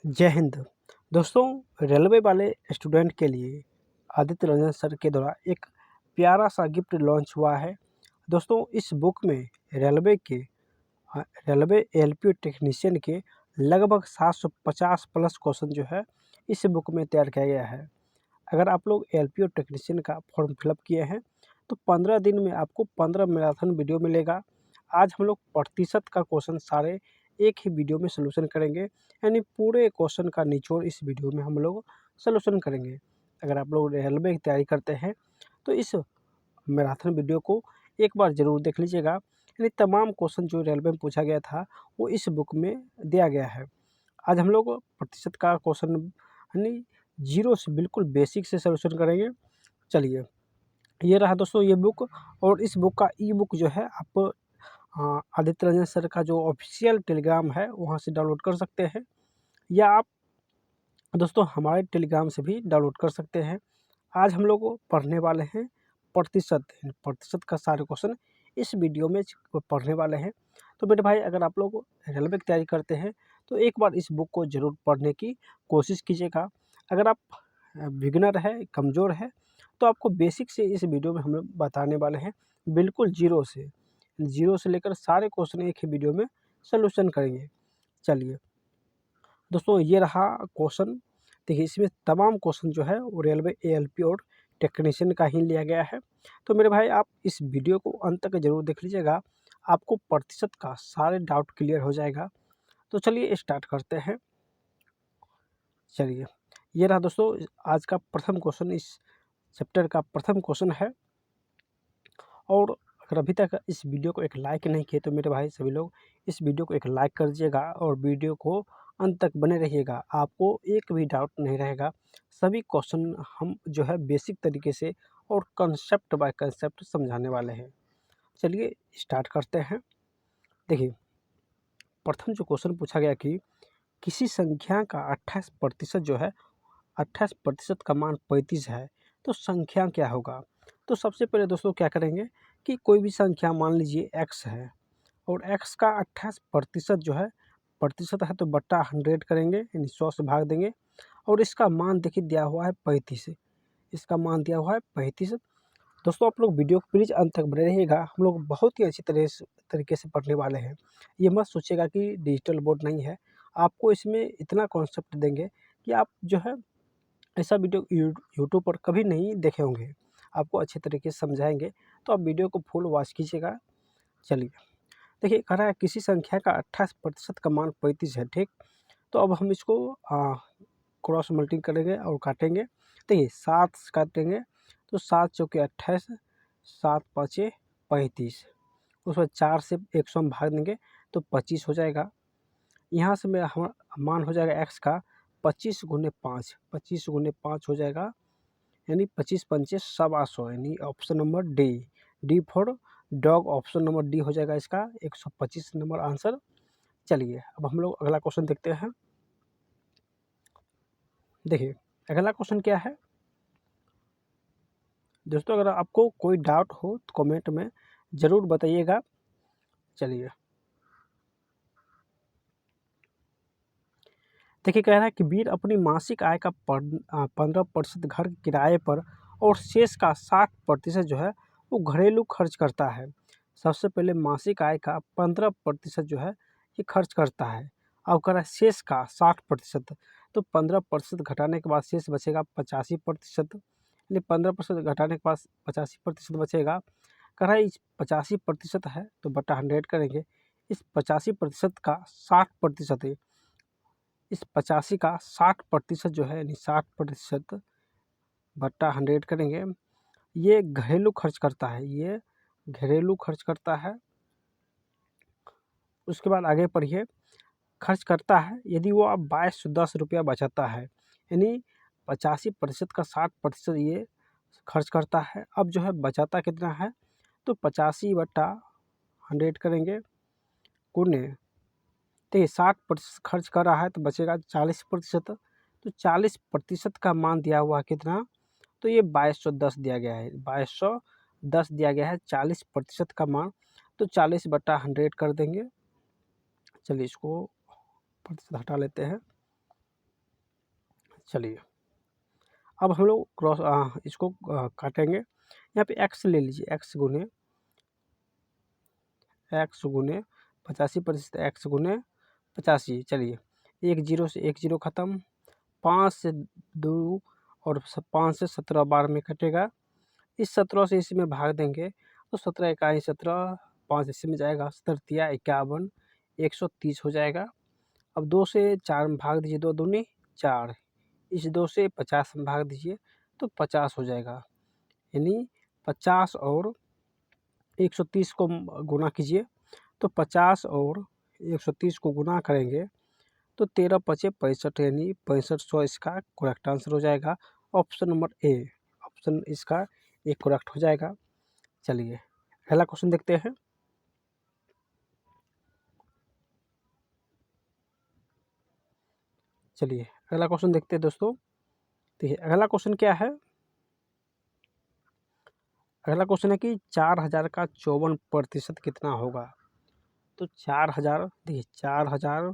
जय हिंद। दोस्तों, रेलवे वाले स्टूडेंट के लिए आदित्य रंजन सर के द्वारा एक प्यारा सा गिफ्ट लॉन्च हुआ है। दोस्तों, इस बुक में रेलवे के रेलवे एलपीओ टेक्नीशियन के लगभग 750 प्लस क्वेश्चन जो है इस बुक में तैयार किया गया है। अगर आप लोग एलपीओ टेक्नीशियन का फॉर्म फिलअप किए हैं तो 15 दिन में आपको 15 मैराथन वीडियो मिलेगा। आज हम लोग प्रतिशत का क्वेश्चन सारे एक ही वीडियो में सॉल्यूशन करेंगे, यानी पूरे क्वेश्चन का निचोड़ इस वीडियो में हम लोग सॉल्यूशन करेंगे। अगर आप लोग रेलवे की तैयारी करते हैं तो इस मैराथन वीडियो को एक बार ज़रूर देख लीजिएगा। यानी तमाम क्वेश्चन जो रेलवे में पूछा गया था वो इस बुक में दिया गया है। आज हम लोग प्रतिशत का क्वेश्चन यानी जीरो से बिल्कुल बेसिक से सॉल्यूशन करेंगे। चलिए, ये रहा दोस्तों ये बुक। और इस बुक का ई बुक जो है आप आदित्य रंजन सर का जो ऑफिशियल टेलीग्राम है वहाँ से डाउनलोड कर सकते हैं, या आप दोस्तों हमारे टेलीग्राम से भी डाउनलोड कर सकते हैं। आज हम लोग पढ़ने वाले हैं प्रतिशत प्रतिशत का सारे क्वेश्चन इस वीडियो में पढ़ने वाले हैं। तो मेरे भाई, अगर आप लोग रेलवे की तैयारी करते हैं तो एक बार इस बुक को ज़रूर पढ़ने की कोशिश कीजिएगा। अगर आप बिगिनर है, कमज़ोर है, तो आपको बेसिक से इस वीडियो में हम लोग बताने वाले हैं, बिल्कुल ज़ीरो से लेकर सारे क्वेश्चन एक ही वीडियो में सॉल्यूशन करेंगे। चलिए दोस्तों, ये रहा क्वेश्चन। देखिए, इसमें तमाम क्वेश्चन जो है वो रेलवे एएलपी और टेक्नीशियन का ही लिया गया है। तो मेरे भाई, आप इस वीडियो को अंत तक ज़रूर देख लीजिएगा, आपको प्रतिशत का सारे डाउट क्लियर हो जाएगा। तो चलिए स्टार्ट करते हैं। चलिए, ये रहा दोस्तों आज का प्रथम क्वेश्चन, इस चैप्टर का प्रथम क्वेश्चन है। और अगर अभी तक इस वीडियो को एक लाइक नहीं किए तो मेरे भाई सभी लोग इस वीडियो को एक लाइक कर दीजिएगा और वीडियो को अंत तक बने रहिएगा। आपको एक भी डाउट नहीं रहेगा। सभी क्वेश्चन हम जो है बेसिक तरीके से और कंसेप्ट बाय कंसेप्ट समझाने वाले हैं। चलिए स्टार्ट करते हैं। देखिए, प्रथम जो क्वेश्चन पूछा गया कि किसी संख्या का 28% जो है 28% का मान 35 है, तो संख्या क्या होगा। तो सबसे पहले दोस्तों क्या करेंगे कि कोई भी संख्या मान लीजिए x है और x का 28% जो है प्रतिशत है, तो बट्टा 100 करेंगे, यानी 100 से भाग देंगे। और इसका मान देखिए दिया हुआ है 35, इसका मान दिया हुआ है 35। दोस्तों, आप लोग वीडियो को प्लीज़ अंत तक बने रहिएगा। हम लोग बहुत ही अच्छी तरीके से पढ़ने वाले हैं। ये मत सोचिएगा कि डिजिटल बोर्ड नहीं है। आपको इसमें इतना कॉन्सेप्ट देंगे कि आप जो है ऐसा वीडियो यूट्यूब पर कभी नहीं देखे होंगे। आपको अच्छे तरीके से समझाएँगे, तो आप वीडियो को फुल वॉच कीजिएगा। चलिए, देखिए कह रहा है किसी संख्या का 28% का मान 35 है, ठीक। तो अब हम इसको क्रॉस मल्टी करेंगे और काटेंगे। देखिए 7 से काटेंगे तो 7 चौके 28, 7 पाँचे 35। उसके बाद 4 से 100 हम भाग देंगे तो 25 हो जाएगा। यहाँ से मेरा मान हो जाएगा x का 25 गुने 5, 25 गुने 5 हो जाएगा, यानी 25 पंचे 125, यानी option number D, D for dog. Option number D हो जाएगा इसका 125 नंबर आंसर। चलिए, अब हम लोग अगला क्वेश्चन देखते हैं। देखिए, अगला क्वेश्चन क्या है दोस्तों, अगर आपको कोई डाउट हो तो कमेंट में ज़रूर बताइएगा। चलिए, देखिए कह रहा है कि वीर अपनी मासिक आय का 15% घर के किराए पर और शेष का 60% जो है वो घरेलू खर्च करता है। सबसे पहले मासिक आय का 15% जो है ये खर्च करता है। अब कह रहा है शेष का 60%, तो 15% घटाने के बाद शेष बचेगा 85%, यानी 15% घटाने के बाद 85% बचेगा। कह रहा है इस 85% है तो बटा 100 करेंगे। इस 85% का 60% है, इस 85 का 60% जो है, यानी 60% बट्टा 100 करेंगे। ये घरेलू खर्च करता है, ये घरेलू खर्च करता है। उसके बाद आगे पढ़िए, खर्च करता है यदि वो अब 2210 बचाता है, यानी 85% का 60% ये खर्च करता है। अब जो है बचाता कितना है, तो 85 बट्टा 100 करेंगे गुने, देखिए 60% खर्च कर रहा है तो बचेगा 40%। तो 40% का मान दिया हुआ है कितना, तो ये 2210 दिया गया है, 2210 दिया गया है 40% का मान, तो 40 बट्टा 100 कर देंगे। चलिए इसको प्रतिशत हटा लेते हैं। चलिए अब हम लोग इसको काटेंगे। यहाँ पे x ले लीजिए, x गुने 85% x गुने 85। चलिए एक जीरो से एक जीरो ख़त्म, 5 से 2 और 5 से 17 बार में कटेगा। इस 17 से इसी में भाग देंगे तो 17 इकाई 17, 5 इसी में जाएगा, 17 51, 130 हो जाएगा। अब 2 से 4 में भाग दीजिए, 2 दूनी 4, इस 2 से 50 में भाग दीजिए तो 50 हो जाएगा। यानी 50 और 130 को गुना कीजिए तो 50 और 130 को गुना करेंगे तो 13 पचे 65, यानी 6500 इसका करेक्ट आंसर हो जाएगा। ऑप्शन नंबर ए, ऑप्शन इसका एक करेक्ट हो जाएगा। चलिए अगला क्वेश्चन देखते हैं। चलिए अगला क्वेश्चन देखते हैं दोस्तों। देखिए अगला क्वेश्चन क्या है। अगला क्वेश्चन है कि 4000 का 54% कितना होगा। तो 4000, देखिए 4000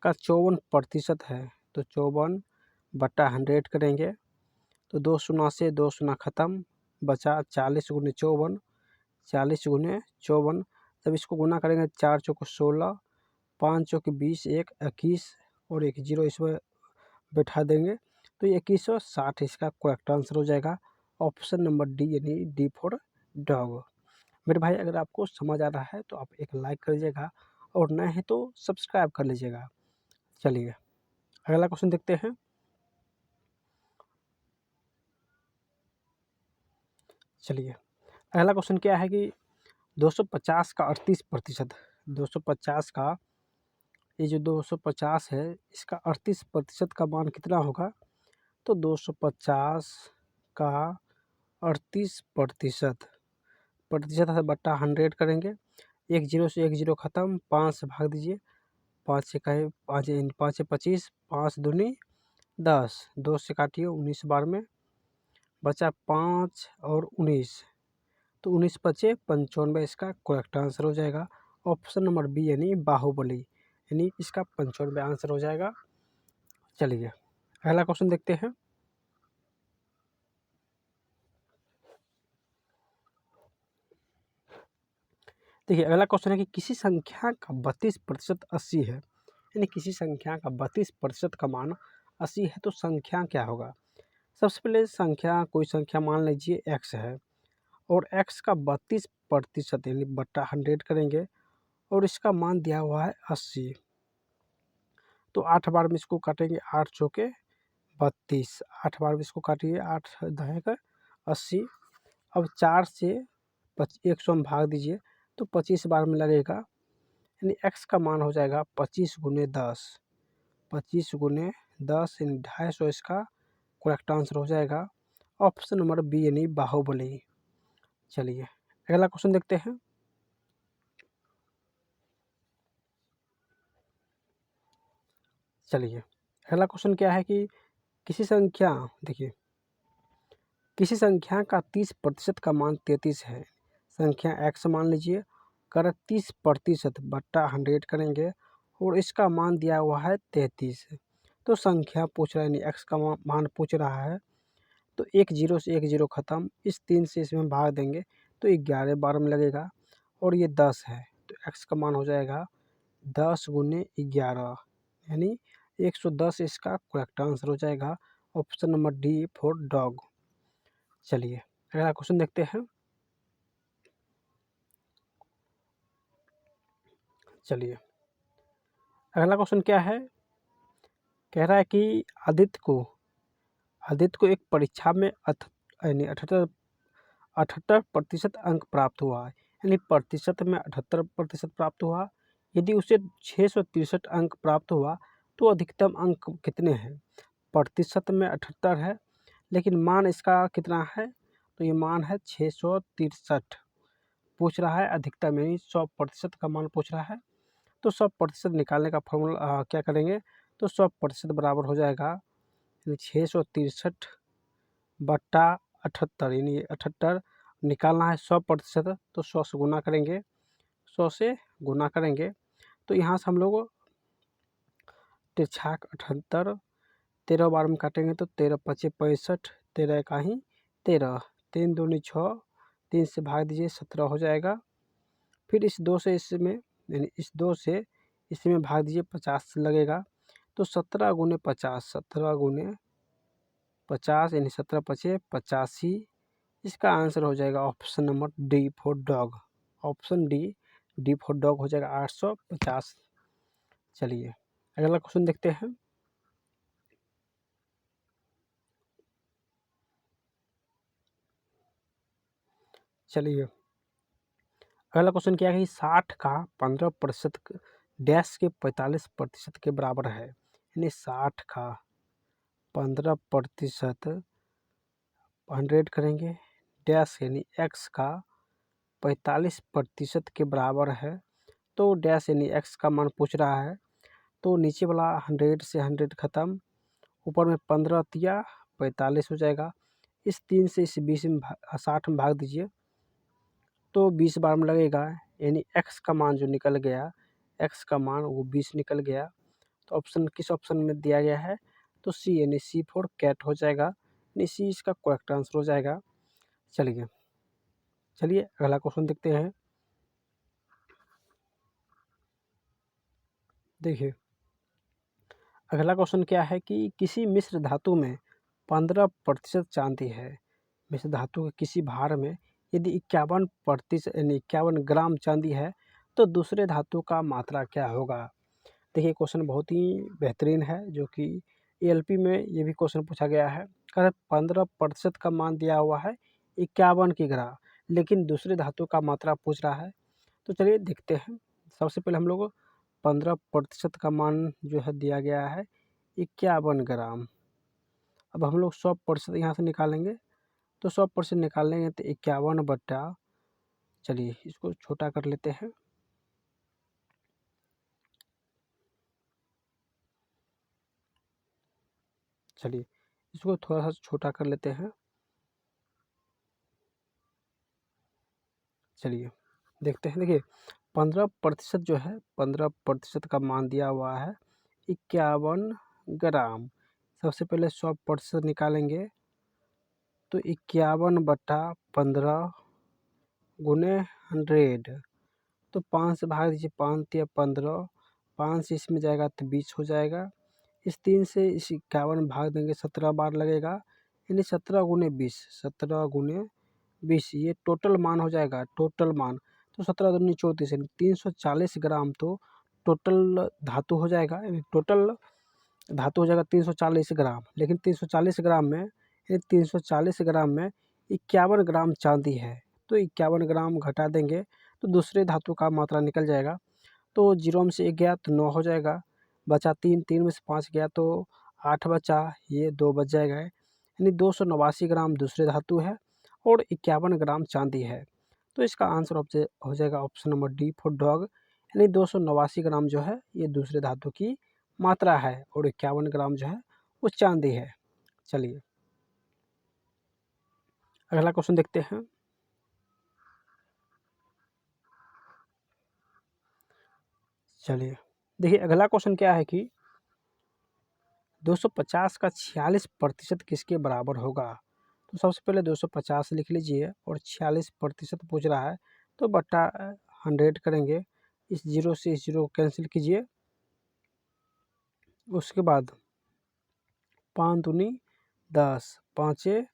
का 54% है तो 54/100 करेंगे तो 2 शून्य से 2 शून्य ख़त्म, बचा 40 गुने 54, 40 गुने 54। जब इसको गुना करेंगे 4 चौको 16, 5 चौके 20, 1 21 और एक जीरो इसमें बैठा देंगे तो 2160 इसका करेक्ट आंसर हो जाएगा। ऑप्शन नंबर डी, यानी डी फॉर डॉग। मेरे भाई अगर आपको समझ आ रहा है तो आप एक लाइक कर लीजिएगा और नए हैं तो सब्सक्राइब कर लीजिएगा। चलिए अगला क्वेश्चन देखते हैं। चलिए अगला क्वेश्चन क्या है कि 250 का 38%, 250 का ये जो 250 है इसका 38% का मान कितना होगा। तो 250 का 38% है बट्टा 100 करेंगे। एक जीरो से एक जीरो ख़त्म, 5 से भाग दीजिए, 5 से कहे 5 5 25, 5 दूनी 10, 2 से काटिए 19 बार में, बचा 5 और 19 तो 19 पचे 95 इसका करेक्ट आंसर हो जाएगा। ऑप्शन नंबर बी, यानी बाहुबली, यानी इसका 95 आंसर हो जाएगा। चलिए अगला क्वेश्चन देखते हैं। देखिए अगला क्वेश्चन है कि किसी संख्या का 32% 80 है, यानी किसी संख्या का 32% का मान 80 है तो संख्या क्या होगा। सबसे पहले संख्या, कोई संख्या मान लीजिए x है और x का 32% यानी बट्टा 100 करेंगे और इसका मान दिया हुआ है 80। तो 8 बार में इसको काटेंगे, 8 चौके 32, 8 बार में इसको काटिए, 8 दहेगा 80। अब 4 से 100 में भाग दीजिए तो 25 बार में लगेगा, यानी x का मान हो जाएगा 25 गुने 10, 25 गुने 10 यानी 250 इसका करेक्ट आंसर हो जाएगा। ऑप्शन नंबर बी, यानी बाहुबली। चलिए अगला क्वेश्चन देखते हैं। चलिए अगला क्वेश्चन क्या है कि किसी संख्या, देखिए किसी संख्या का 30% का मान 33 है। संख्या x मान लीजिए, कर 30% बट्टा 100 करेंगे और इसका मान दिया हुआ है 33। तो संख्या पूछ रहा है, यानी x का मान पूछ रहा है तो एक जीरो से एक जीरो ख़त्म, इस 3 से इसमें भाग देंगे तो 11 बार में लगेगा और ये 10 है तो x का मान हो जाएगा 10 गुने 11, यानी 110 इसका करेक्ट आंसर हो जाएगा। Option number D for dog. चलिए अगला क्वेश्चन देखते हैं। चलिए अगला क्वेश्चन क्या है। कह रहा है कि आदित्य को एक परीक्षा में यानी 78% अंक प्राप्त हुआ है, यानी प्रतिशत में 78% प्राप्त हुआ। यदि उसे 663 अंक प्राप्त हुआ तो अधिकतम अंक कितने हैं। प्रतिशत में 78 है लेकिन मान इसका कितना है, तो ये मान है 663 पूछ रहा है। अधिकतम यानी 100% का मान पूछ रहा है तो 100% निकालने का फॉर्मूला क्या करेंगे, तो 100% बराबर हो जाएगा 663 बट्टा 78, यानी 78 निकालना है 100%, तो 100 से गुना करेंगे, 100 से गुना करेंगे तो यहाँ से हम लोग 78, 13 बार में काटेंगे तो 13 पचे 65, 13 का ही 13, 3 दूनी 6, 3 से भाग दीजिए 17 हो जाएगा। फिर इस 2 से इसमें यानी इस 2 से इसमें भाग दीजिए 50 लगेगा, तो 17 गुने 50, 17 गुने 50 यानी 17 पचे 85। इसका आंसर हो जाएगा option number D for dog. Option D for dog हो जाएगा 850। चलिए अगला क्वेश्चन देखते हैं। चलिए अगला क्वेश्चन क्या है कि 60 का 15% डैश के 45% के बराबर है, यानी 60 का 15% 100 करेंगे डैश यानी एक्स का 45% के बराबर है, तो डैश यानी एक्स का मान पूछ रहा है। तो नीचे वाला 100 से 100 खत्म, ऊपर में 15 तिया 45 हो जाएगा। इस 3 से इस 20 में 60 में भाग दीजिए तो 20 बार में लगेगा, यानी एक्स का मान जो निकल गया, एक्स का मान वो 20 निकल गया। तो ऑप्शन किस ऑप्शन में दिया गया है, तो सी यानी सी फॉर कैट हो जाएगा, यानी सी इसका करेक्ट आंसर हो जाएगा। चलिए चलिए अगला क्वेश्चन देखते हैं। देखिए अगला क्वेश्चन क्या है कि किसी मिश्र धातु में 15% चांदी है। मिश्र धातु के किसी भार में यदि 51% यानी 51 ग्राम चांदी है तो दूसरे धातु का मात्रा क्या होगा। देखिए क्वेश्चन बहुत ही बेहतरीन है, जो कि एएलपी में ये भी क्वेश्चन पूछा गया है। अगर 15% का मान दिया हुआ है 51 की ग्राम, लेकिन दूसरे धातु का मात्रा पूछ रहा है, तो चलिए देखते हैं। सबसे पहले हम लोग 15% का मान जो है दिया गया है 51 ग्राम। अब हम लोग 100% यहाँ से निकालेंगे, तो 100% निकालेंगे तो 51 बट्टा, चलिए इसको छोटा कर लेते हैं। चलिए इसको थोड़ा सा छोटा कर लेते हैं। चलिए देखते हैं। देखिए 15% जो है 15% का मान दिया हुआ है 51 ग्राम। सबसे पहले 100% निकालेंगे, तो 51/15 गुने 100, तो 5 से भाग दीजिए, 5 तिया 15, 5 से इसमें जाएगा तो 20 हो जाएगा। इस 3 से इस 51 भाग देंगे 17 बार लगेगा, यानी 17 गुने 20, 17 गुने 20 ये टोटल मान हो जाएगा, टोटल मान। तो 17 दूनी 34 यानी 340 ग्राम तो टोटल धातु हो जाएगा, यानी टोटल धातु हो जाएगा 340 ग्राम। लेकिन 340 ग्राम में, यानी 340 ग्राम में 51 ग्राम चांदी है, तो 51 ग्राम घटा देंगे तो दूसरे धातु का मात्रा निकल जाएगा। तो 0 में से 1 गया तो 9 हो जाएगा, बचा 3, 3 में से 5 गया तो 8 बचा, ये 2 बच जाएगा, यानी 289 ग्राम दूसरे धातु है और 51 ग्राम चांदी है। तो इसका आंसर हो जाएगा option number D for dog, यानी 289 ग्राम जो है ये दूसरे धातु की मात्रा है और 51 ग्राम जो है वो चांदी है। चलिए अगला क्वेश्चन देखते हैं। चलिए देखिए अगला क्वेश्चन क्या है कि 250 का 46% किसके बराबर होगा। तो सबसे पहले 250 लिख लीजिए और 46% पूछ रहा है, तो बट्टा 100 करेंगे। इस 0 से इस 0 को कैंसिल कीजिए, उसके बाद 5 दूनी 10, 5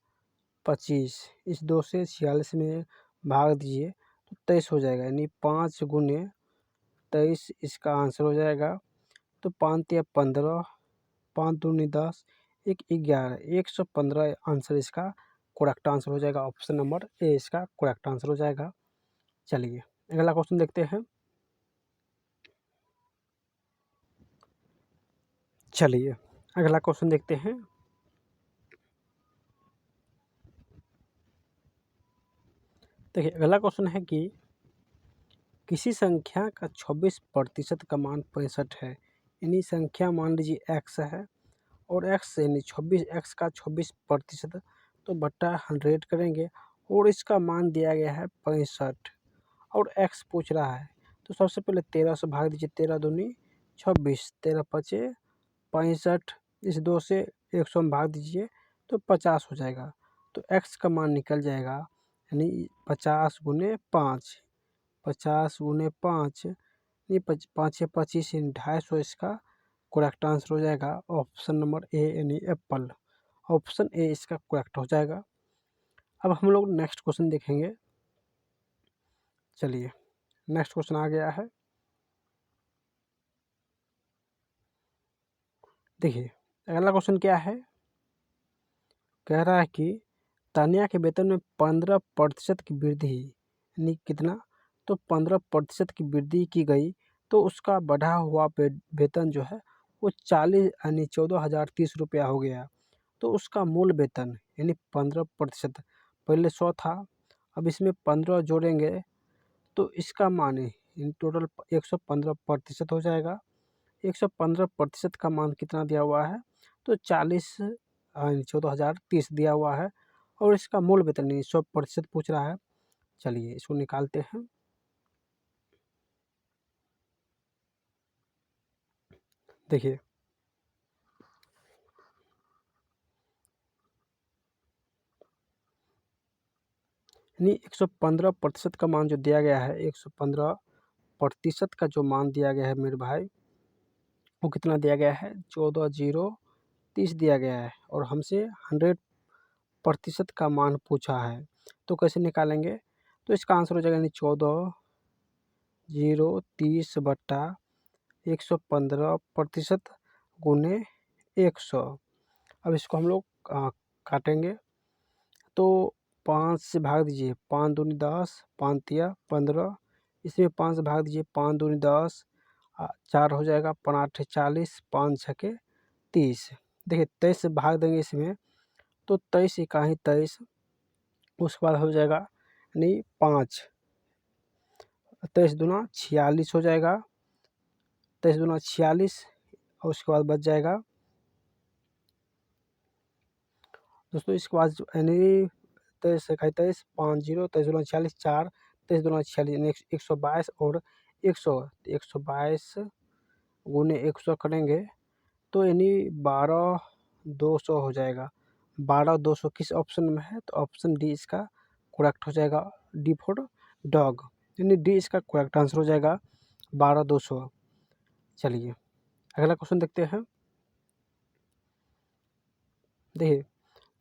25, इस 2 से 46 में भाग दीजिए तो 23 हो जाएगा, यानी 5 गुने 23 इसका आंसर हो जाएगा। तो 5 तिया 15, 5 दूनी 10, 1 11, 115 आंसर इसका करेक्ट आंसर हो जाएगा। ऑप्शन नंबर ए इसका करेक्ट आंसर हो जाएगा। चलिए अगला क्वेश्चन देखते हैं। चलिए अगला क्वेश्चन देखते हैं। देखिए अगला क्वेश्चन है कि किसी संख्या का 26% का मान 65 है, यानी संख्या मान लीजिए एक्स है और एक्स यानी 26, एक्स का 26% तो बट्टा 100 करेंगे और इसका मान दिया गया है 65 और एक्स पूछ रहा है। तो सबसे पहले 13 से भाग दीजिए, 13 दूनी 26, 13 पचे 65, इस 2 से 100 में भाग दीजिए तो 50 हो जाएगा। तो x का मान निकल जाएगा, यानी 50 गुने 5, 50 गुने 5, ये 5 या 25 यानी 250 इसका करेक्ट आंसर हो जाएगा। ऑप्शन नंबर ए यानी एप्पल, ऑप्शन ए इसका करेक्ट हो जाएगा। अब हम लोग नेक्स्ट क्वेश्चन देखेंगे। चलिए नेक्स्ट क्वेश्चन आ गया है। देखिए अगला क्वेश्चन क्या है, कह रहा है कि तानिया के वेतन में 15% की वृद्धि, यानी कितना, तो 15% की वृद्धि की गई, तो उसका बढ़ा हुआ वेतन जो है वो 40 यानी 14,030 रुपया हो गया। तो उसका मूल वेतन यानी 15%, पहले 100 था, अब इसमें 15 जोड़ेंगे तो इसका मान इन टोटल 115% हो जाएगा। 115% का मान कितना दिया हुआ है, तो 40 14,030 दिया हुआ है, और इसका मूल वेतन नहीं 100% पूछ रहा है। चलिए इसको निकालते हैं। देखिए यानी 115% का मान जो दिया गया है, 115% का जो मान दिया गया है मेरे भाई, वो कितना दिया गया है, 14,030 दिया गया है, और हमसे 100% का मान पूछा है। तो कैसे निकालेंगे, तो इसका आंसर हो जाएगा यानी 14,030 बट्टा 115% गुने 100। अब इसको हम लोग काटेंगे तो 5 से भाग दीजिए, 5 दूनी 10, 5 तिया 15, इसमें 5 से भाग दीजिए, 5 दूनी 10, 4 हो जाएगा, 5 आठे 40, 5 छके 30। देखिए 23 से भाग देंगे इसमें तो 23 इकाई 23, उसके बाद हो जाएगा यानी 5, 23 दूना 46 हो जाएगा, 23 दूना 46, और उसके बाद बच जाएगा दोस्तों, इसके बाद यानी 23 इकाई 23, 5 जीरो, 23 दूना 46, 4, 23 दूना 46 यानी 122, और 100, 122 गुने 100 करेंगे तो यानी 12,200 हो जाएगा। 12,200 किस ऑप्शन में है, तो ऑप्शन डी इसका करेक्ट हो जाएगा, डी फॉर डॉग, यानी डी इसका करेक्ट आंसर हो जाएगा 12,200। चलिए अगला क्वेश्चन देखते हैं। देखिए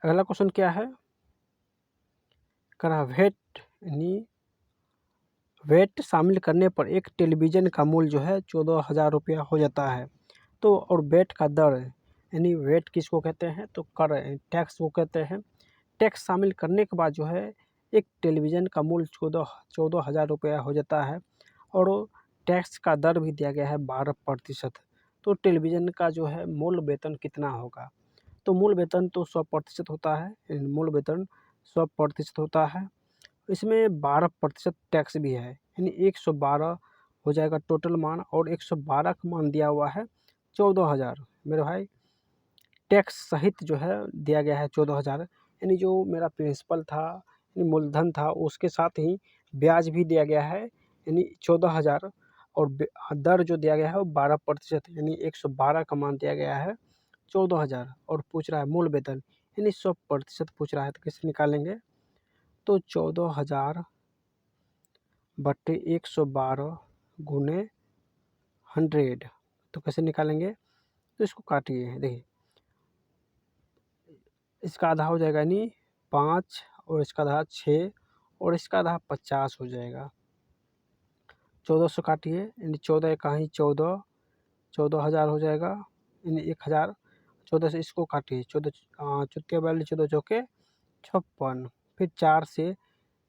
अगला क्वेश्चन क्या है, करा वेट यानी वेट शामिल करने पर एक टेलीविज़न का मूल्य जो है 14,000 रुपया हो जाता है। तो और वेट का दर यानी वेट किसको कहते हैं, तो कर टैक्स को कहते हैं। टैक्स शामिल करने के बाद जो है एक टेलीविज़न का मूल्य 14,000 रुपया हो जाता है, और टैक्स का दर भी दिया गया है 12%। तो टेलीविज़न का जो है मूल वेतन कितना होगा, तो मूल वेतन तो 100% होता है, यानी मूल वेतन 100% होता है, इसमें 12% टैक्स भी है, यानी 112 हो जाएगा टोटल मान, और 112 का मान दिया हुआ है 14,000 मेरे भाई। टैक्स सहित जो है दिया गया है 14,000, यानी जो मेरा प्रिंसिपल था यानी मूलधन था उसके साथ ही ब्याज भी दिया गया है, यानी 14,000, और दर जो दिया गया है वो 12%, यानी 112 का मान दिया गया है 14,000, और पूछ रहा है मूल वेतन यानी 100% पूछ रहा है। तो कैसे निकालेंगे, तो 14,000 बट्टे 112 गुने 100, तो कैसे निकालेंगे, तो इसको काटिए। देखिए इसका आधा हो जाएगा यानी 5, और इसका आधा 6, और इसका आधा 50 हो जाएगा। 1400 काटिए यानी 14 इकाई 14, 14,000 हो जाएगा, यानी 1,000। 14 से इसको काटिए, 14 चौके 42, 14 चौके 56, फिर 4 से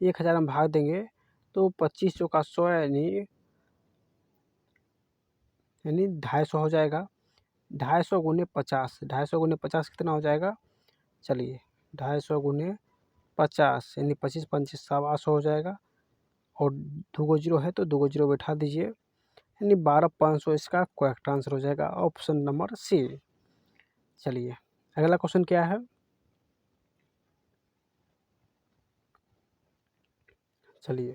1,000 हम भाग देंगे तो 25 चौका 100 यानी 250 हो जाएगा। 250 गुने 50, 250 गुने 50 कितना हो जाएगा, चलिए 250 गुने 50 यानी 25 पंचे 125 हो जाएगा, और 2 जीरो है तो 2 जीरो बैठा दीजिए, यानी 12,500 इसका करेक्ट आंसर हो जाएगा, ऑप्शन नंबर सी। चलिए अगला क्वेश्चन क्या है, चलिए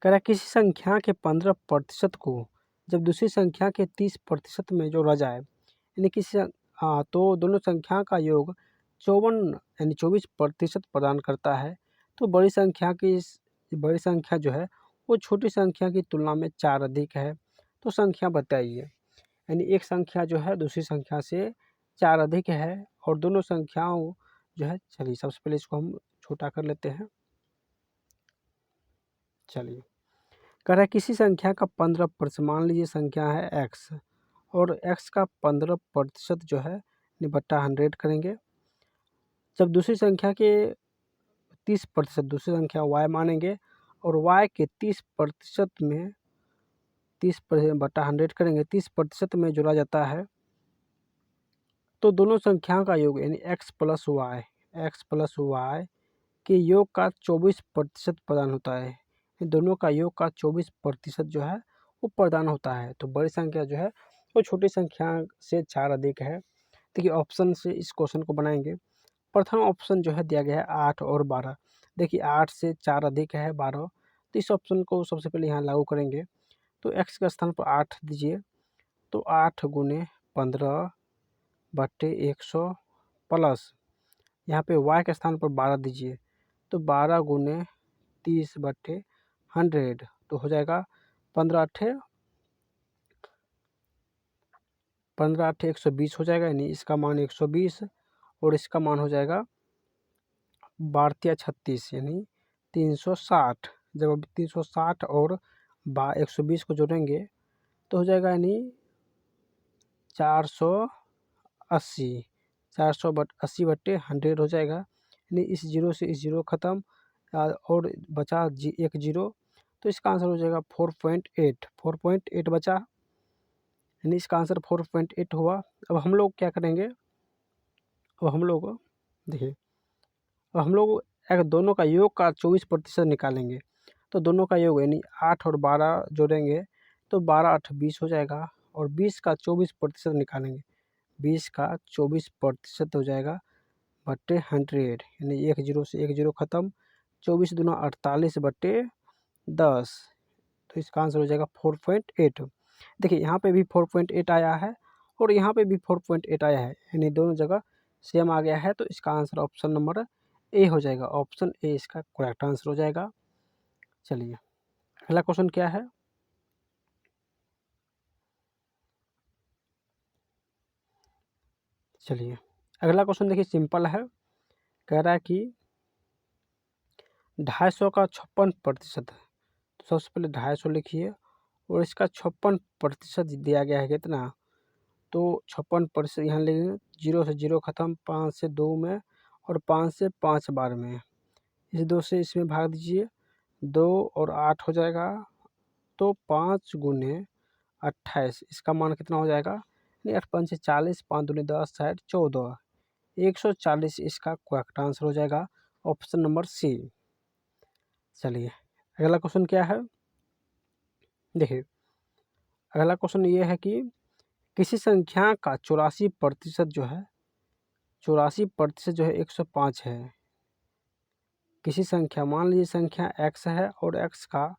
कह रहा है किसी संख्या के 15% को जब दूसरी संख्या के 30% में जोड़ा जाए, यानी किसी हाँ, तो दोनों संख्या का योग 54 यानी 24% प्रदान करता है। तो बड़ी संख्या जो है वो छोटी संख्या की तुलना में 4 अधिक है। तो संख्या बताइए, यानी एक संख्या जो है दूसरी संख्या से 4 अधिक है और दोनों संख्याओं जो है, चलिए सबसे पहले इसको हम छोटा कर लेते हैं। चलिए, कह रहा है किसी संख्या का 15%, मान लीजिए संख्या है x और x का 15% जो है बट्टा 100 करेंगे। जब दूसरी संख्या के 30%, दूसरी संख्या y मानेंगे और y के 30% में 30% बट्टा 100 करेंगे, 30% में जोड़ा जाता है। तो दोनों संख्याओं का योग यानी x प्लस वाई के योग का 24% प्रदान होता है। इन दोनों का योग का 24% जो है वो प्रदान होता है। तो बड़ी संख्या जो है वो छोटी संख्या से 4 अधिक है। देखिए ऑप्शन से इस क्वेश्चन को बनाएंगे। प्रथम ऑप्शन जो है दिया गया है 8 और 12। देखिए 8 से 4 अधिक है 12, तो इस ऑप्शन को सबसे पहले यहाँ लागू करेंगे। तो x के स्थान पर 8 दीजिए, तो 8 गुने 15 बट्टे 100 प्लस यहाँ पे y के स्थान पर 12 दीजिए, तो 12 गुने 30 बट्टे 100, तो हो जाएगा 15 अट्ठे 120 हो जाएगा, यानी इसका मान 120 और इसका मान हो जाएगा 12 36 यानी 360। जब अब 360 और 120 को जोड़ेंगे तो हो जाएगा यानी 480 480 बट्टे 100 हो जाएगा। यानी इस जीरो से इस जीरो ख़त्म और बचा एक जीरो, तो इसका आंसर हो जाएगा 4.8 बचा, यानी इसका आंसर 4.8 हुआ। अब हम लोग क्या करेंगे, अब हम लोग देखिए, अब हम लोग अगर दोनों का योग का 24% निकालेंगे, तो दोनों का योग यानी 8 और 12 जोड़ेंगे तो 12 8 20 हो जाएगा और 20 का 24% निकालेंगे, 20 का 24% हो जाएगा बट्टे 100, यानी एक जीरो से एक जीरो ख़त्म, 24 दूना 48 बट्टे 10, तो इसका आंसर हो जाएगा 4.8। देखिए यहाँ पे भी 4.8 आया है और यहाँ पे भी 4.8 आया है, यानी दोनों जगह सेम आ गया है। तो इसका आंसर ऑप्शन नंबर ए हो जाएगा, ऑप्शन ए इसका करेक्ट आंसर हो जाएगा। चलिए अगला क्वेश्चन क्या है, चलिए अगला क्वेश्चन देखिए सिंपल है। कह रहा है कि 250 का 56%, तो सबसे पहले 250 लिखिए और इसका 56% दिया गया है कितना, तो 56% यहाँ लेंगे, जीरो से जीरो ख़त्म, 5 से 2 में और 5 से 5 बार में, इस 2 से इसमें भाग दीजिए, 2 और 8 हो जाएगा, तो 5 गुने 28, इसका मान कितना हो जाएगा, नहीं 8 5 से 40, 5 दूनी 10 60 14, 140 इसका करेक्ट आंसर हो जाएगा, ऑप्शन नंबर सी। चलिए अगला क्वेश्चन क्या है, देखिए अगला क्वेश्चन ये है कि किसी संख्या का 84% जो है 84% जो है 105 है। किसी संख्या, मान लीजिए संख्या x है और x का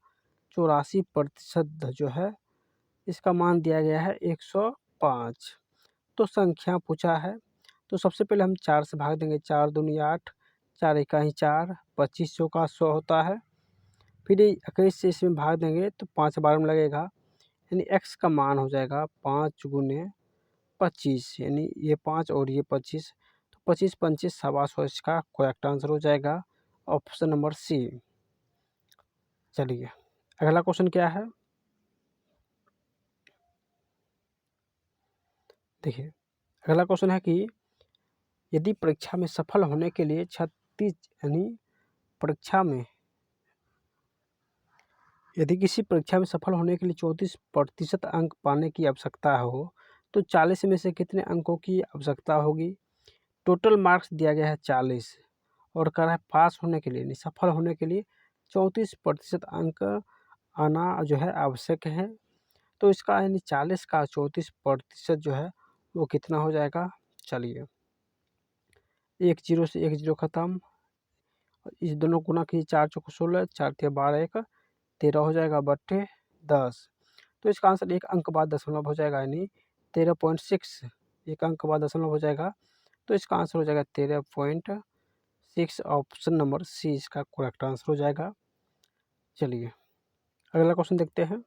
84% जो है इसका मान दिया गया है 105। तो संख्या पूछा है, तो सबसे पहले हम 4 से भाग देंगे, 4 दूनी 8, 4 इकाई 4, 25 चौका 100 होता है। फिर 21 से इसमें भाग देंगे तो 5 बार में लगेगा, यानी x का मान हो जाएगा 5 गुने 25, यानी ये 5 और ये 25, तो 25 25 125 इसका करेक्ट आंसर हो जाएगा, ऑप्शन नंबर सी। चलिए अगला क्वेश्चन क्या है, देखिए अगला क्वेश्चन है कि यदि परीक्षा में सफल होने के लिए 36 यानी परीक्षा में यदि किसी परीक्षा में सफल होने के लिए 34% अंक पाने की आवश्यकता हो, तो 40 में से कितने अंकों की आवश्यकता होगी। टोटल मार्क्स दिया गया है 40 और कह रहा है पास होने के लिए यानी सफल होने के लिए 34% अंक आना जो है आवश्यक है। तो इसका यानी 40 का 34% जो है वो कितना हो जाएगा, चलिए एक जीरो से एक जीरो ख़त्म, इस दोनों गुना की 4 चौको 16, 4 तिया 12 1 13 हो जाएगा बट्टे 10, तो इसका आंसर एक अंक बाद दशमलव हो जाएगा, यानी 13.6 एक अंक के बाद दशमलव हो जाएगा, तो इसका आंसर हो जाएगा 13.6। ऑप्शन नंबर सी इसका करेक्ट आंसर हो जाएगा। चलिए अगला क्वेश्चन देखते हैं।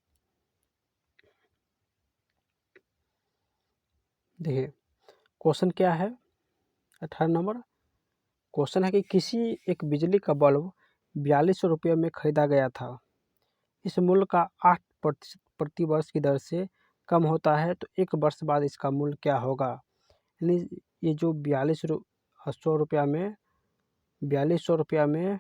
देखिए क्वेश्चन क्या है, 18 नंबर क्वेश्चन है कि किसी एक बिजली का बल्ब 4200 रुपये में खरीदा गया था। इस मूल्य का 8% प्रति वर्ष की दर से कम होता है, तो एक वर्ष बाद इसका मूल्य क्या होगा। यानी ये जो 4200 रुपया में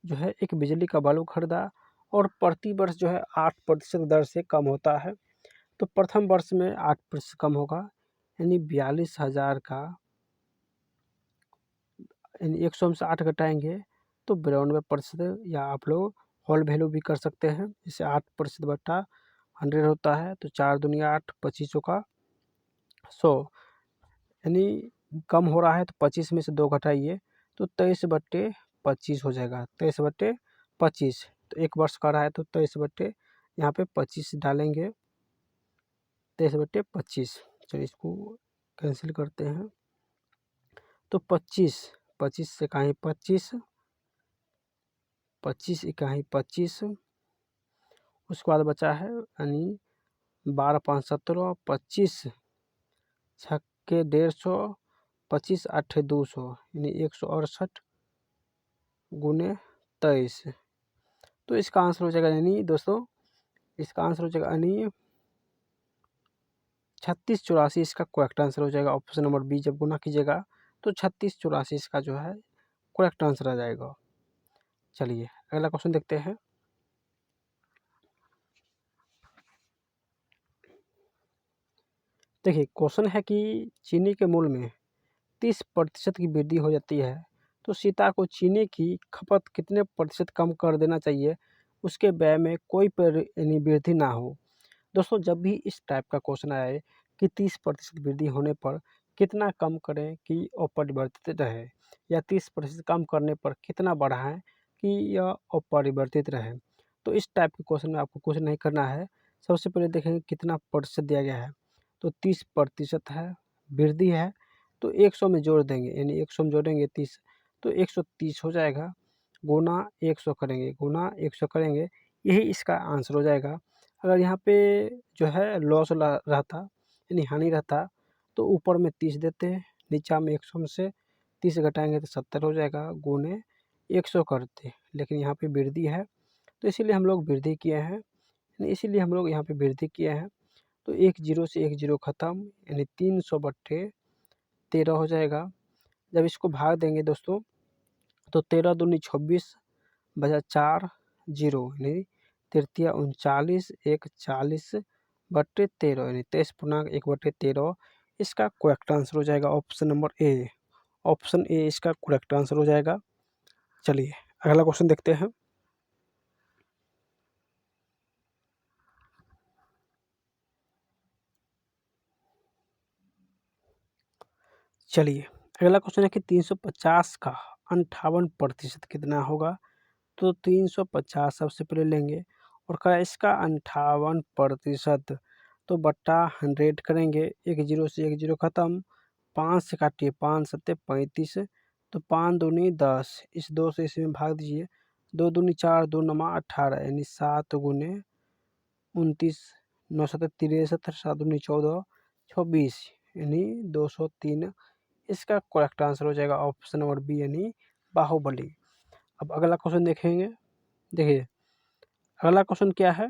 जो है एक बिजली का बल्ब खरीदा और प्रति वर्ष जो है 8% दर से कम होता है। तो प्रथम वर्ष में 8% कम होगा, यानी 42,000 का यानी 100 में से 8 घटाएंगे तो 92%, या आप लोग होल वैल्यू भी कर सकते हैं। इसे 8% बटा 100 होता है, तो 4 दुनिया 8, 25 का 100, यानी कम हो रहा है तो 25 में से 2 घटाइए तो 23/25 हो जाएगा। 23/25, तो एक वर्ष का रहा है तो 23 बट्टे यहाँ पे 25 डालेंगे, 23/25। चलिए इसको कैंसिल करते हैं, तो 25 से कहीं 25, 25 इकाई 25, उसके बाद बचा है यानी 12 5 17, 25 छक्के 150, 25 8 200, यानी 168 गुने 23। तो इसका आंसर हो जाएगा, यानी दोस्तों इसका आंसर हो जाएगा यानी 3684 इसका करेक्ट आंसर हो जाएगा। ऑप्शन नंबर बी जब गुना कीजिएगा तो 3684 इसका जो है करेक्ट आंसर आ जाएगा। चलिए अगला क्वेश्चन देखते हैं। देखिए क्वेश्चन है कि चीनी के मूल्य में 30% की वृद्धि हो जाती है, तो सीता को चीनी की खपत कितने प्रतिशत कम कर देना चाहिए उसके व्यय में कोई यानी वृद्धि ना हो। दोस्तों जब भी इस टाइप का क्वेश्चन आए कि 30% वृद्धि होने पर कितना कम करें कि अपरिवर्तित रहे, या 30% कम करने पर कितना बढ़ाएं कि यह अपरिवर्तित रहे, तो इस टाइप के क्वेश्चन में आपको कुछ नहीं करना है। सबसे पहले देखेंगे कितना प्रतिशत दिया गया है, तो 30% है, वृद्धि है, तो 100 में जोड़ देंगे, यानी 100 में जोड़ेंगे 30, तो 130 हो जाएगा, गुना 100 करेंगे, गुना 100 करेंगे, यही इसका आंसर हो जाएगा। अगर यहाँ पे जो है लॉस रहता यानी हानि रहता तो ऊपर में 30 देते, नीचा में 100 में से 30 घटाएंगे तो 70 हो जाएगा, गुने 100 करते, लेकिन यहाँ पे वृद्धि है तो इसीलिए हम लोग वृद्धि किए हैं, इसीलिए हम लोग यहाँ पे वृद्धि किए हैं। तो एक जीरो से एक जीरो खत्म, यानी 300/13 हो जाएगा। जब इसको भाग देंगे दोस्तों तो 13 दूनी 26 बचा 4 जीरो, यानी 3 39, 1 40/13, यानी 23.1/13 इसका करेक्ट आंसर हो जाएगा। Option number A, option A इसका करेक्ट आंसर हो जाएगा। चलिए अगला क्वेश्चन देखते हैं। चलिए अगला क्वेश्चन है कि 350 का 58% कितना होगा। तो 350 सबसे पहले लेंगे और का इसका 58%, तो बट्टा 100 करेंगे, एक जीरो से एक जीरो खत्म, 5 से काटिए, 5 सत्ते 35, तो 5 दूनी 10, इस 2 से इसमें भाग दीजिए, 2 दूनी 4, 2 नमा 18, यानी 7 गुने 29, 9 सत्ते 63, 7 दूनी 14, 26, यानी 203 इसका करेक्ट आंसर हो जाएगा। ऑप्शन नंबर बी यानी बाहुबली। अब अगला क्वेश्चन देखेंगे। देखिए अगला क्वेश्चन क्या है,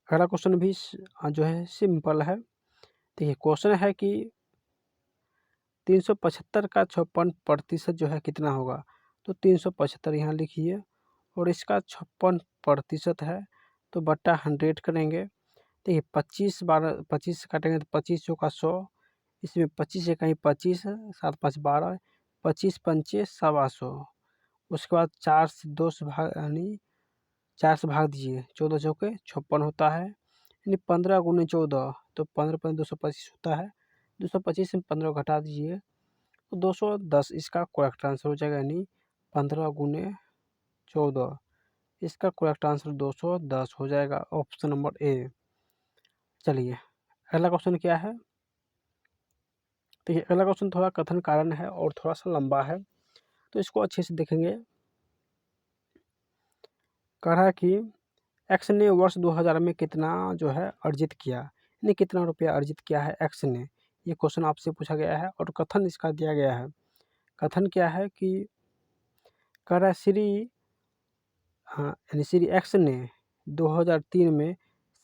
अगला क्वेश्चन भी जो है सिंपल है। देखिए क्वेश्चन है कि 375 का 56% जो है कितना होगा। तो 375 यहाँ लिखिए और इसका 56% है, तो बट्टा 100 करेंगे। देखिए 25 काटेंगे तो 25 चौका 100, इसमें 25 से कहीं 25, 7 5 12, 25 पंचे 125। उसके बाद 4 से 2 से भाग यानी 4 से भाग दीजिए, 14 चौके 56 होता है, यानी 15 गुने 14, तो 15 पंच 225 होता है, 225 में 15 घटा दीजिए तो 210 इसका करेक्ट आंसर हो जाएगा, यानी 15 गुने 14 इसका करेक्ट आंसर 210 हो जाएगा। Option number A. चलिए अगला क्वेश्चन क्या है। देखिए अगला क्वेश्चन थोड़ा कथन कारण है और थोड़ा सा लंबा है, तो इसको अच्छे से देखेंगे। कह रहा है कि एक्स ने वर्ष 2000 में कितना जो है अर्जित किया, यानी कितना रुपया अर्जित किया है एक्स ने। ये क्वेश्चन आपसे पूछा गया है और कथन इसका दिया गया है। कथन क्या है कि कह रहा है यानी श्री एक्स ने 2003 में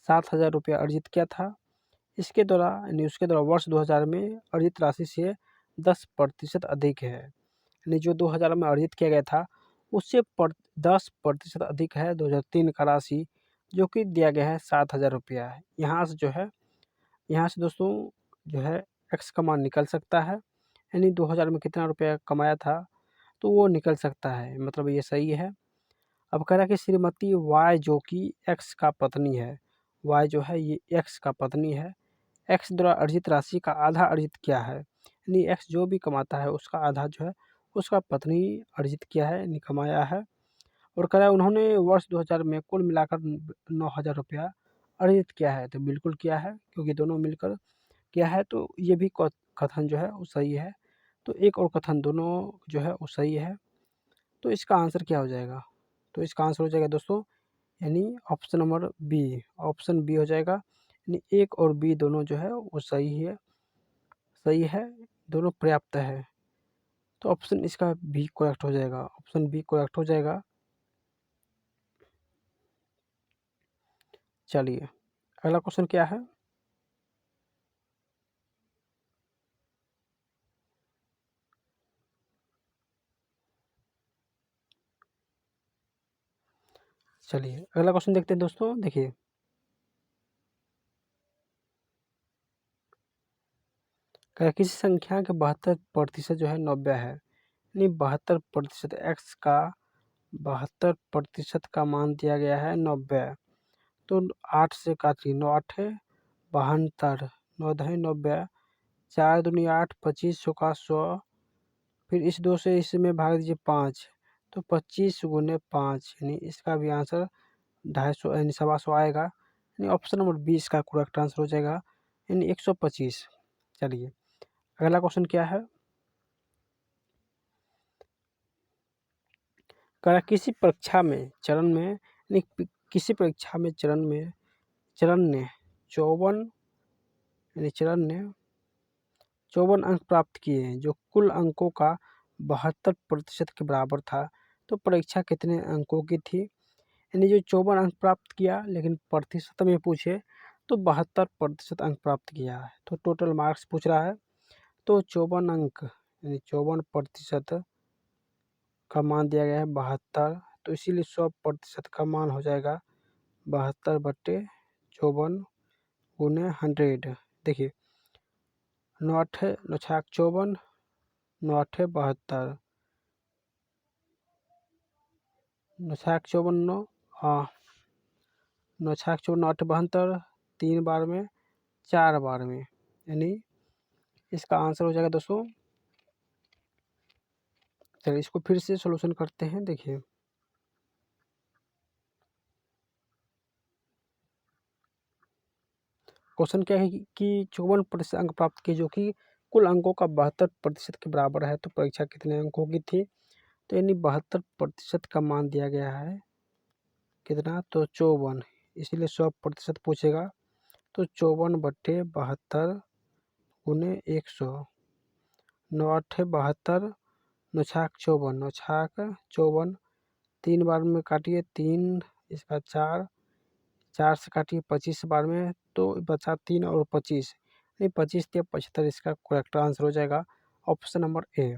7,000 रुपया अर्जित किया था। इसके द्वारा यानी उसके द्वारा वर्ष 2000 में अर्जित राशि से 10% अधिक है, यानी जो 2000 में अर्जित किया गया था उससे 10% अधिक है 2003 का राशि, जो कि दिया गया है 7,000 रुपया है। यहाँ से दोस्तों जो है एक्स का मान निकल सकता है, यानी 2000 में कितना रुपया कमाया था तो वो निकल सकता है, मतलब ये सही है। अब कह रहा है कि श्रीमती वाई जो कि एक्स का पत्नी है, वाई जो है ये एक्स का पत्नी है, एक्स द्वारा अर्जित राशि का आधा अर्जित किया है, यानी एक्स जो भी कमाता है उसका आधा जो है उसका पत्नी अर्जित किया है, यानी कमाया है। और कह रहा है उन्होंने वर्ष 2000 में कुल मिलाकर 9,000 रुपया अर्जित किया है, तो बिल्कुल किया है क्योंकि दोनों मिलकर किया है, तो ये भी कथन जो है वो सही है। तो एक और कथन दोनों जो है वो सही है, तो इसका आंसर क्या हो जाएगा। तो इसका आंसर हो जाएगा दोस्तों, यानी option number B, option B हो जाएगा, यानी एक और बी दोनों जो है वो सही है, दोनों पर्याप्त है। तो ऑप्शन इसका बी करेक्ट हो जाएगा, ऑप्शन बी करेक्ट हो जाएगा। चलिए अगला क्वेश्चन क्या है। चलिए अगला क्वेश्चन देखते हैं दोस्तों। देखिए किसी संख्या के 72% जो है 90 है, यानी 72% एक्स का 72% का मान दिया गया है 90। तो 8 से काटिए, 9 8 है 72, 9 दही 90, 4 दूनी 8, 25 का 100, फिर इस 2 से इसमें भाग दीजिए 5, तो 25 गुने 5, यानी इसका भी आंसर 250 यानी 125 आएगा, यानी ऑप्शन नंबर 20 का करेक्ट आंसर हो जाएगा, यानी 125। चलिए अगला क्वेश्चन क्या है। कह किसी परीक्षा में चरण में यानी किसी परीक्षा में चरण ने 54 अंक प्राप्त किए हैं, जो कुल अंकों का 72% के बराबर था। तो परीक्षा कितने अंकों की थी, यानी जो 54 अंक प्राप्त किया, लेकिन प्रतिशत में पूछे तो 72% अंक प्राप्त किया है, तो टोटल मार्क्स पूछ रहा है। तो 54 अंक यानी 54% का मान दिया गया है 72, तो इसीलिए 100% का मान हो जाएगा 72/54 गुने 100। देखिए 9 8 9 6 54, 9 8 72, 9 6 54 9 9 6 54 9 8 72, 3 बार में 4 बार में, यानी इसका आंसर हो जाएगा दोस्तों। चलिए इसको फिर से सॉल्यूशन करते हैं। देखिए क्वेश्चन क्या है कि 54% अंक प्राप्त किए, जो कि कुल अंकों का 72% के बराबर है। तो परीक्षा कितने अंकों की थी, तो यानी 72% का मान दिया गया है कितना, तो 54, इसीलिए 100% पूछेगा। तो 54/72 गुने 100, 9 8 72, 9 6 54, 9 6 54, 3 बार में काटिए 3, इसका 4, 4 से काटिए 25 बार में, तो बचा 3 और 25, नहीं 25 या 75, इसका करेक्ट आंसर हो जाएगा ऑप्शन नंबर ए।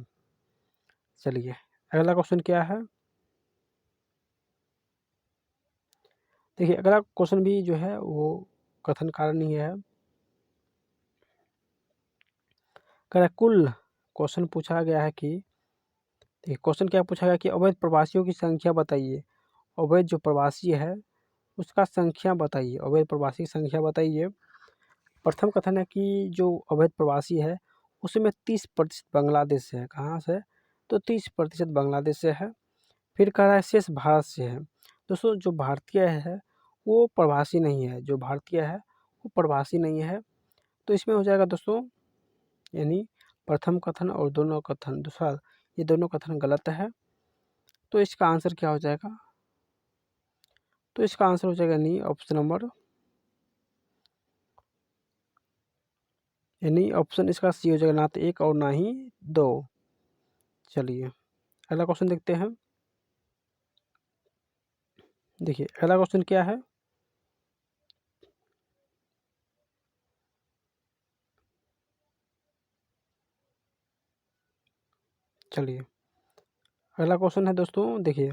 चलिए अगला क्वेश्चन क्या है। देखिए अगला क्वेश्चन भी जो है वो कथन कारण ही है। कुल क्वेश्चन पूछा गया है कि, देखिए क्वेश्चन क्या पूछा गया कि अवैध प्रवासियों की संख्या बताइए। अवैध जो प्रवासी है उसका संख्या बताइए, अवैध प्रवासी की संख्या बताइए। प्रथम कथन है कि जो अवैध प्रवासी है उसमें 30% बांग्लादेश से है। कहाँ से, तो 30% बांग्लादेश से है। फिर कह रहा है शेष भारत से है। दोस्तों जो भारतीय है वो प्रवासी नहीं है, जो भारतीय है वो प्रभाषी नहीं है। तो इसमें हो जाएगा दोस्तों यानी प्रथम कथन और दोनों कथन, दूसरा ये दोनों कथन गलत है। तो इसका आंसर क्या हो जाएगा? तो इसका आंसर हो जाएगा यानी ऑप्शन नंबर, यानी ऑप्शन इसका सी हो जाएगा, ना तो 1 और ना ही 2। चलिए अगला क्वेश्चन देखते हैं। देखिए अगला क्वेश्चन क्या है? चलिए अगला क्वेश्चन है दोस्तों, देखिए